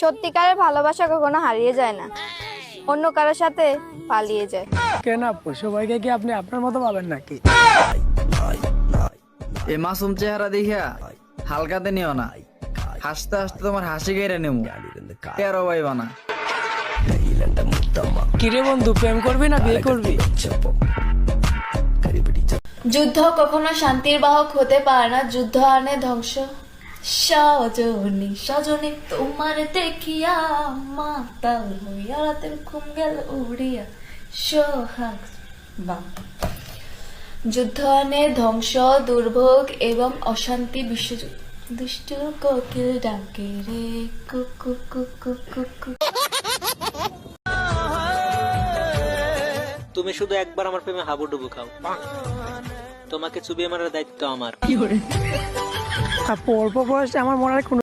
সত্যিকারের ভালোবাসা কখনো হারিয়ে যায় না, অন্য কারোর সাথে পালিয়ে যায়। কেন আপু, সবাইকে কি আপনি আপনার মতো পাবেন নাকি? এই মাসুম চেহারা দেখিয়া হালকাতে নিও না, হাসতে হাসতে তোমার হাসি কেড়ে নেবো, টেরো পাইবা না। কিরে বন্ধু, প্রেম করবি না বিয়ে করবি? যুদ্ধ কখনো শান্তির বাহক হতে পারে না, যুদ্ধ আনে ধ্বংস। সজনী সজনী তোমার দেখিয়া মাতাল হইয়া রাতের ঘুম গেল উড়িয়া সোহাগ। যুদ্ধ আনে ধ্বংস, দুর্ভোগ এবং অশান্তি বিশ্বযুদ্ধ। দুষ্ট কোকিল ডাকে রে কুকু কুকু কুকু। তুমি শুধু একবার আমার প্রেমে হাবুডুবু খাও, তোমাকে চুবিয়ে মারার দায়িত্ব আমার। আপু, অল্প বয়সে আমার মনে হয় কোনো